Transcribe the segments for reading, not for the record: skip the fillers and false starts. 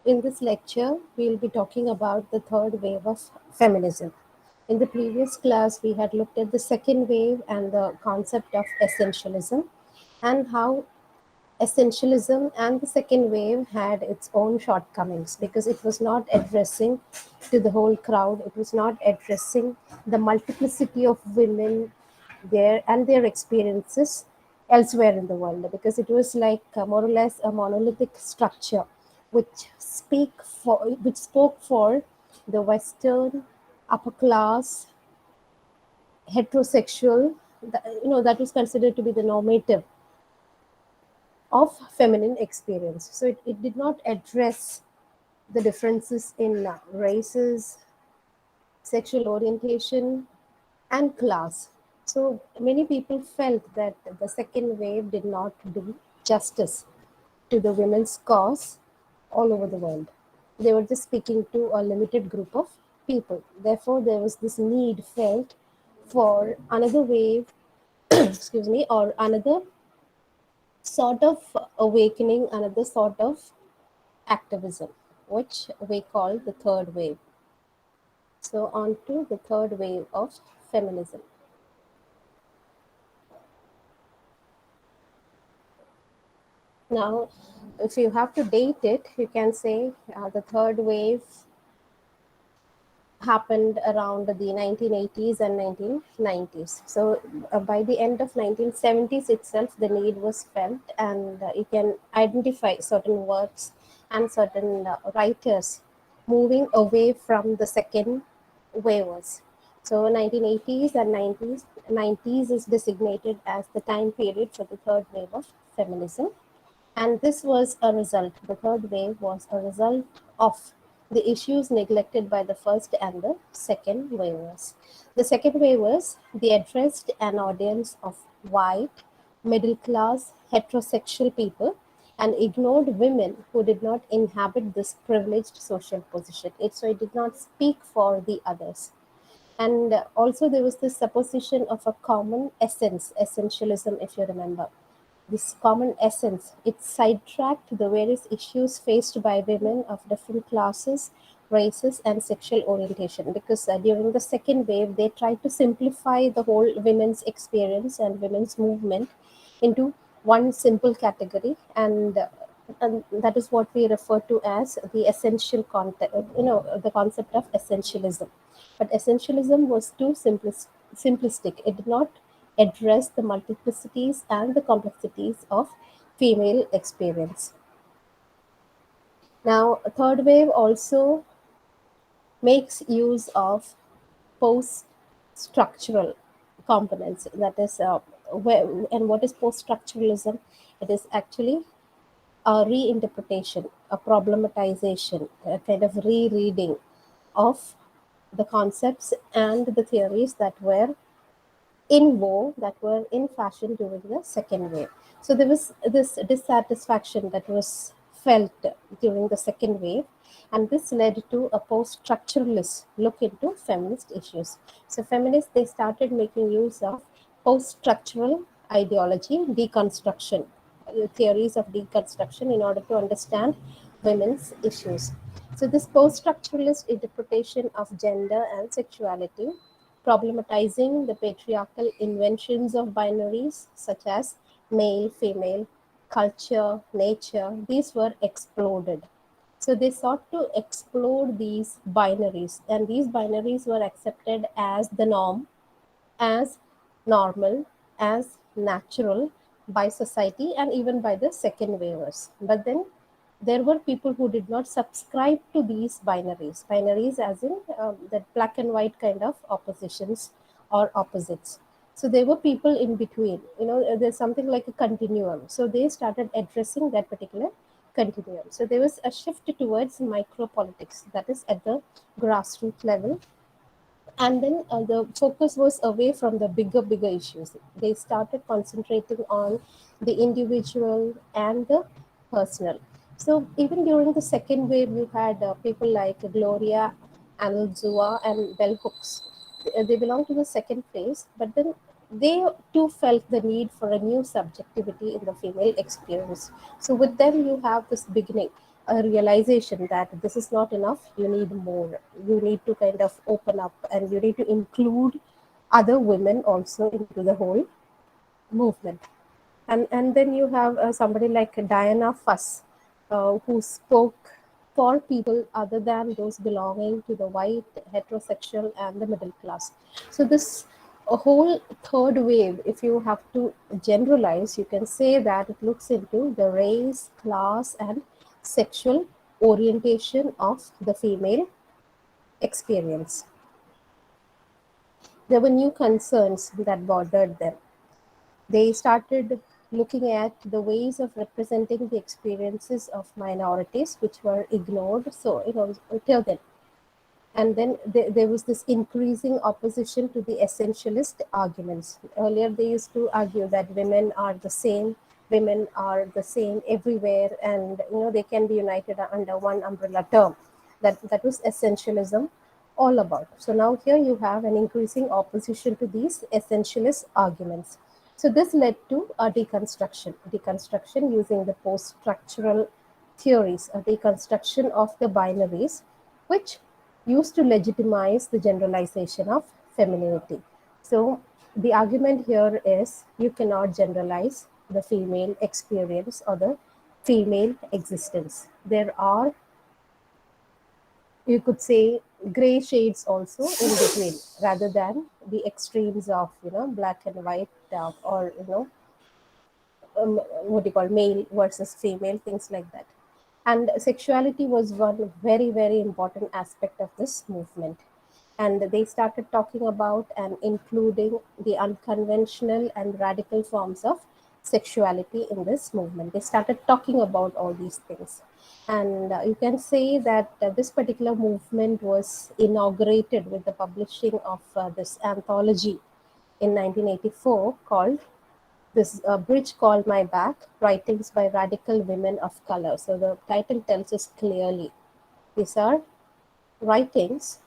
In this lecture, we'll be talking about the third wave of feminism. In the previous class, we had looked at the second wave and the concept of essentialism, and how essentialism and the second wave had its own shortcomings because it was not addressing to the whole crowd, it was not addressing the multiplicity of women there and their experiences elsewhere in the world, because it was like more or less a monolithic structure which spoke for the western upper class heterosexual, that was considered to be the normative of feminine experience. So it did not address the differences in races, sexual orientation, and class. So many people felt that the second wave did not do justice to the women's cause all over the world. They were just speaking to a limited group of people. Therefore, there was this need felt for another wave, excuse me, or another sort of awakening, another sort of activism, which we call the third wave. So, on to the third wave of feminism. Now, if you have to date it, you can say the third wave happened around the 1980s and 1990s. So, by the end of 1970s itself, the need was felt, and you can identify certain works and certain writers moving away from the second wavers. So, 1980s and 90s is designated as the time period for the third wave of feminism, and this was a result, the third wave was a result of the issues neglected by the first and the second wavers. The second wavers, they addressed an audience of white, middle class, heterosexual people and ignored women who did not inhabit this privileged social position. So it did not speak for the others. And also, there was this supposition of a common essence, essentialism, if you remember. This common essence, it sidetracked the various issues faced by women of different classes, races, and sexual orientation. Because during the second wave, they tried to simplify the whole women's experience and women's movement into one simple category, and that is what we refer to as the essential content, the concept of essentialism. But essentialism was too simplistic. It did not address the multiplicities and the complexities of female experience. Now, third wave also makes use of post structural components. That is, and what is post structuralism? It is actually a reinterpretation, a problematization, a kind of rereading of the concepts and the theories that were in vogue, that were in fashion during the second wave. So there was this dissatisfaction that was felt during the second wave, and this led to a post-structuralist look into feminist issues. So feminists, they started making use of post-structural ideology, deconstruction, theories of deconstruction in order to understand women's issues. So this post-structuralist interpretation of gender and sexuality, problematizing the patriarchal inventions of binaries such as male, female, culture, nature, these were exploded. So they sought to explode these binaries, and these binaries were accepted as the norm, as normal, as natural by society and even by the second wavers. But then there were people who did not subscribe to these binaries, binaries as in that black and white kind of oppositions or opposites. So there were people in between, there's something like a continuum. So they started addressing that particular continuum. So there was a shift towards micro politics, that is at the grassroots level, and then the focus was away from the bigger issues. They started concentrating on the individual and the personal. So even during the second wave, you had people like Gloria Anelzua and Bell Hooks. They belong to the second phase, but then they too felt the need for a new subjectivity in the female experience. So with them, you have this beginning. a realization that this is not enough, you need more. You need to kind of open up, and you need to include other women also into the whole movement. And then you have somebody like Diana Fuss, who spoke for people other than those belonging to the white, heterosexual, and the middle class. So this a whole third wave, if you have to generalize, you can say that it looks into the race, class, and sexual orientation of the female experience. There were new concerns that bothered them. They started looking at the ways of representing the experiences of minorities which were ignored. So, till then. And then there was this increasing opposition to the essentialist arguments. Earlier, they used to argue that women are the same everywhere, and they can be united under one umbrella term. That was essentialism all about. So now here you have an increasing opposition to these essentialist arguments. So this led to a deconstruction using the post-structural theories, a deconstruction of the binaries, which used to legitimize the generalization of femininity. So the argument here is you cannot generalize the female experience or the female existence. There are, you could say, gray shades also in between, rather than the extremes of black and white, or what do you call, male versus female, things like that. And sexuality was one very, very important aspect of this movement. And they started talking about and including the unconventional and radical forms of sexuality in this movement. They started talking about all these things. And you can say that this particular movement was inaugurated with the publishing of this anthology in 1984 called this Bridge Called My Back, Writings by Radical Women of Color. So the title tells us clearly these are writings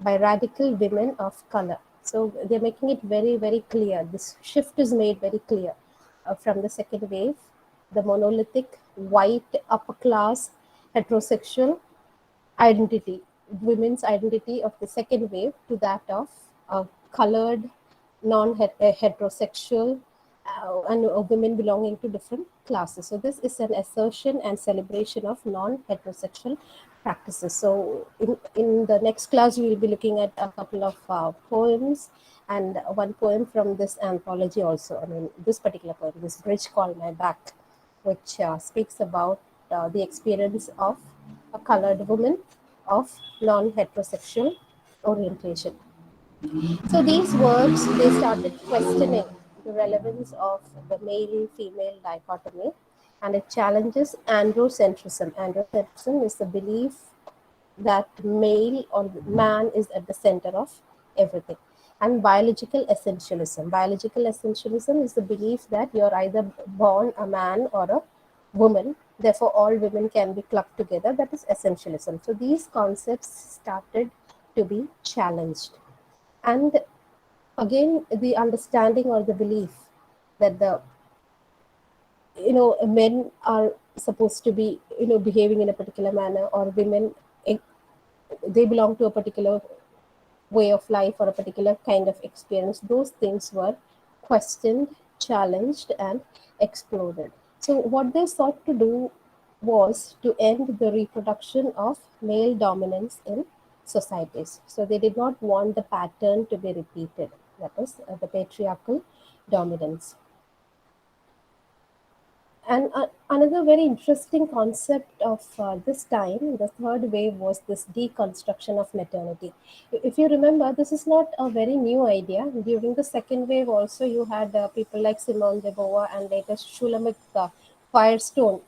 by radical women of color. So they're making it very, very clear. This shift is made very clear from the second wave, the monolithic, white, upper class, heterosexual identity, women's identity of the second wave, to that of colored, non-heterosexual, and women belonging to different classes. So this is an assertion and celebration of non-heterosexual practices. So in the next class, we will be looking at a couple of poems, and one poem from this anthology also. I mean, this particular poem, this Bridge Called My Back, which speaks about the experience of a colored woman of non-heterosexual orientation. So these works, they started questioning the relevance of the male-female dichotomy, and it challenges androcentrism. Androcentrism is the belief that male or man is at the center of everything. And biological essentialism. Biological essentialism is the belief that you're either born a man or a woman, therefore all women can be clubbed together. That is essentialism. So these concepts started to be challenged. And again, the understanding or the belief that the men are supposed to be behaving in a particular manner, or women, eh, they belong to a particular way of life or a particular kind of experience, those things were questioned, challenged, and exploded. So what they sought to do was to end the reproduction of male dominance in societies. So they did not want the pattern to be repeated, that is the patriarchal dominance. And another very interesting concept of this time, the third wave, was this deconstruction of maternity. If you remember, this is not a very new idea. During the second wave, also, you had people like Simone de Beauvoir and later Shulamit Firestone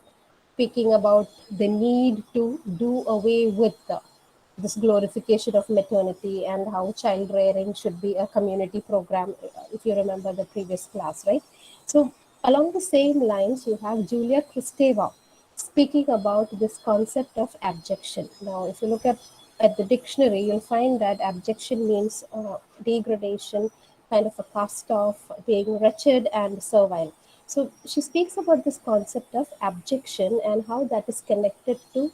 speaking about the need to do away with this glorification of maternity, and how child rearing should be a community program, if you remember the previous class, right? So along the same lines, you have Julia Kristeva speaking about this concept of abjection. Now if you look at the dictionary, you'll find that abjection means degradation, kind of a cast off, being wretched and servile. So she speaks about this concept of abjection and how that is connected to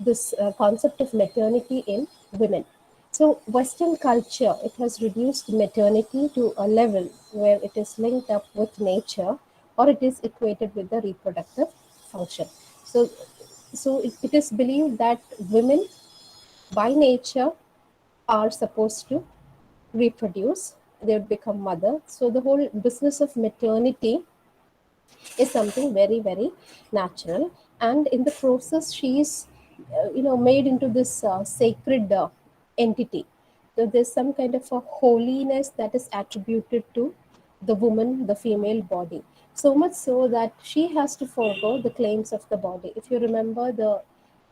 this concept of maternity in women. So, Western culture, it has reduced maternity to a level where it is linked up with nature or it is equated with the reproductive function. So, it is believed that women by nature are supposed to reproduce, they would become mother. So, the whole business of maternity is something very very natural, and in the process she is made into this sacred entity. So there's some kind of a holiness that is attributed to the woman, the female body, so much so that she has to forego the claims of the body. If you remember the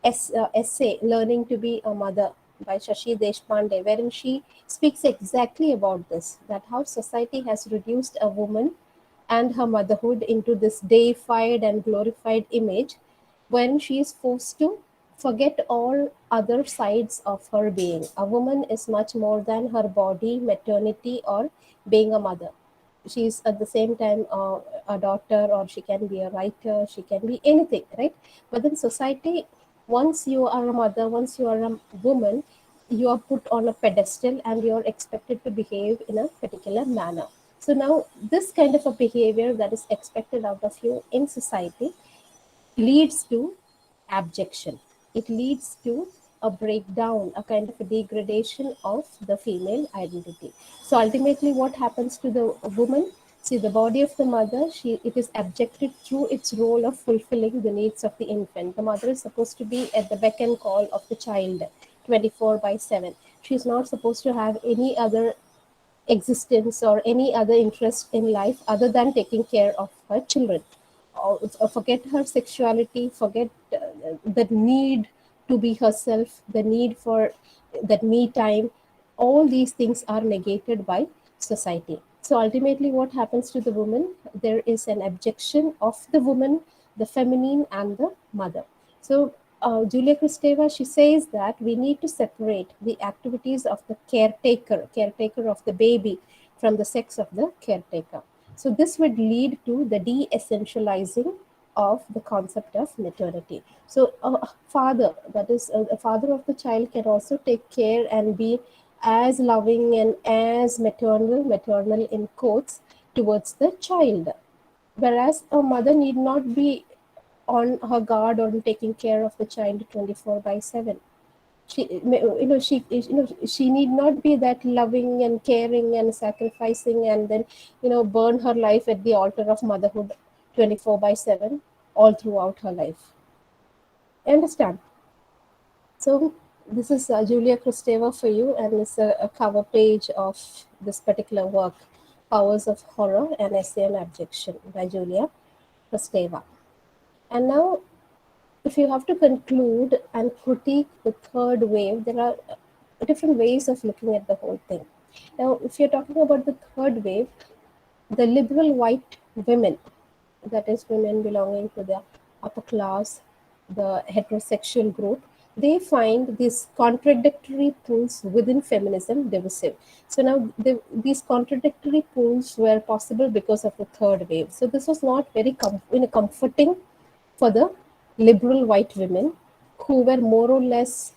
essay Learning to Be a Mother by Shashi Deshpande, wherein she speaks exactly about this, that how society has reduced a woman and her motherhood into this deified and glorified image, when she is forced to forget all other sides of her being. A woman is much more than her body, maternity, or being a mother. She is at the same time a daughter, or she can be a writer, she can be anything, right? But then society, once you are a mother, once you are a woman, you are put on a pedestal and you are expected to behave in a particular manner. So now this kind of a behavior that is expected out of you in society leads to abjection. It leads to a breakdown, a kind of a degradation of the female identity. So ultimately, what happens to the woman? See, the body of the mother, it is abjected through its role of fulfilling the needs of the infant. The mother is supposed to be at the beck and call of the child 24 by 7. She is not supposed to have any other existence or any other interest in life other than taking care of her children. Forget her sexuality, forget the need to be herself, the need for that me time. All these things are negated by society. So ultimately, what happens to the woman? There is an abjection of the woman, the feminine, and the mother. So Julia Kristeva, she says that we need to separate the activities of the caretaker of the baby, from the sex of the caretaker. So this would lead to the de-essentializing of the concept of maternity. So a father, that is a father of the child, can also take care and be as loving and as maternal in quotes, towards the child. Whereas a mother need not be on her guard on taking care of the child 24 by 7. She need not be that loving and caring and sacrificing, and then burn her life at the altar of motherhood 24 by 7 all throughout her life. Understand? So this is Julia Kristeva for you, and it's a cover page of this particular work, Powers of Horror, an Essay on Abjection by Julia Kristeva. And now, if you have to conclude and critique the third wave, there are different ways of looking at the whole thing. Now, if you're talking about the third wave, the liberal white women, that is, women belonging to the upper class, the heterosexual group, they find these contradictory pulls within feminism divisive. So now these contradictory pulls were possible because of the third wave. So this was not very comforting for the liberal white women, who were more or less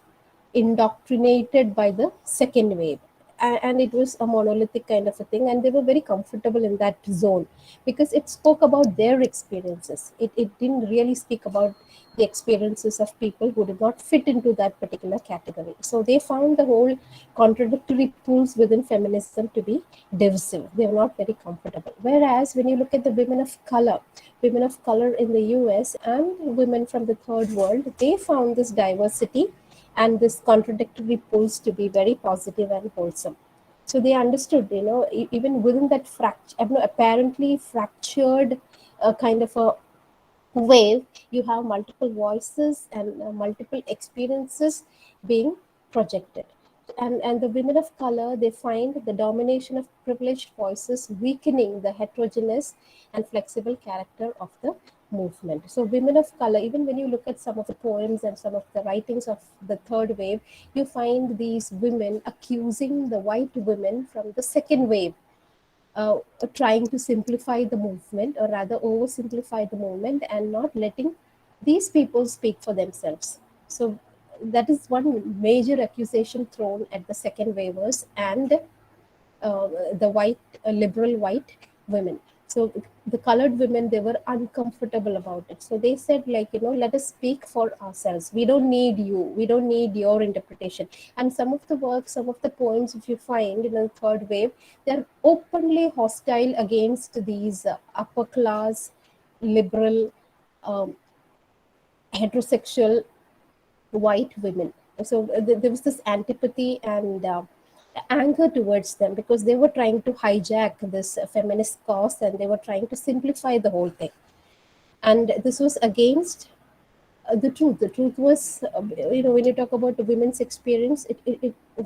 indoctrinated by the second wave. And it was a monolithic kind of a thing, and they were very comfortable in that zone because it spoke about their experiences. It didn't really speak about the experiences of people who did not fit into that particular category. So they found the whole contradictory pools within feminism to be divisive. They were not very comfortable. Whereas when you look at the women of color in the US and women from the third world, they found this diversity and this contradictory pulls to be very positive and wholesome. So they understood, even within that apparently fractured kind of a wave, you have multiple voices and multiple experiences being projected. And the women of color, they find the domination of privileged voices weakening the heterogeneous and flexible character of the movement. So women of color, even when you look at some of the poems and some of the writings of the third wave, you find these women accusing the white women from the second wave uh, trying to simplify the movement, or rather oversimplify the movement, and not letting these people speak for themselves. So that is one major accusation thrown at the second waivers and the white liberal white women. So the colored women, they were uncomfortable about it, so they said, like, let us speak for ourselves, we don't need you, we don't need your interpretation. And some of the works, some of the poems, if you find in the third wave, they're openly hostile against these upper class liberal um, heterosexual white women. So there was this antipathy and anger towards them, because they were trying to hijack this feminist cause, and they were trying to simplify the whole thing. And this was against the truth. The truth was, when you talk about the women's experience,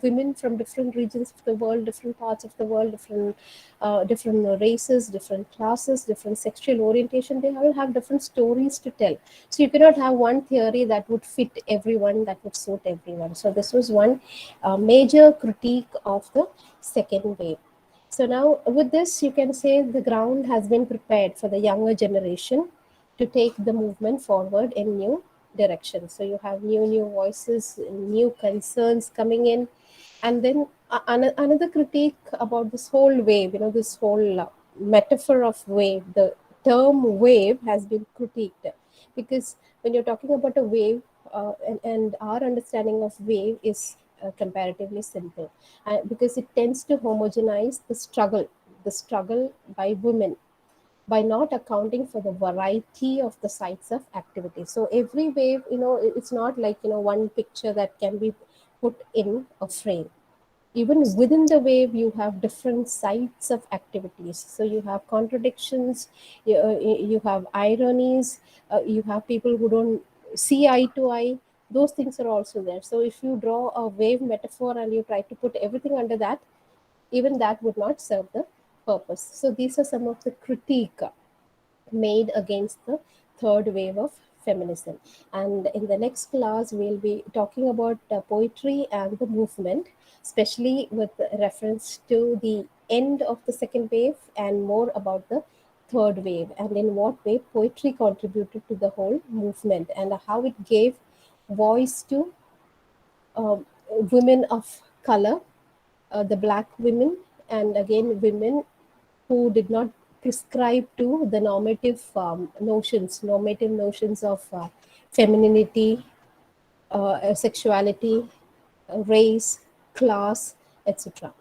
women from different regions of the world, different parts of the world, different races, different classes, different sexual orientation, they all have different stories to tell. So you cannot have one theory that would fit everyone, that would suit everyone. So this was one major critique of the second wave. So now, with this, you can say the ground has been prepared for the younger generation to take the movement forward in new direction. So you have new voices, new concerns coming in, and then another critique about this whole wave. This whole metaphor of wave, the term wave has been critiqued, because when you're talking about a wave, and our understanding of wave is comparatively simple, because it tends to homogenize the struggle by women, by not accounting for the variety of the sites of activity. So every wave, it's not like, one picture that can be put in a frame. Even within the wave, you have different sites of activities. So you have contradictions, you have ironies, you have people who don't see eye to eye. Those things are also there. So if you draw a wave metaphor and you try to put everything under that, even that would not serve the purpose. So these are some of the critique made against the third wave of feminism. And in the next class, we'll be talking about poetry and the movement, especially with reference to the end of the second wave, and more about the third wave, and in what way poetry contributed to the whole movement, and how it gave voice to um, women of color, the black women, and again women who did not prescribe to the normative notions of femininity, sexuality, race, class, etc.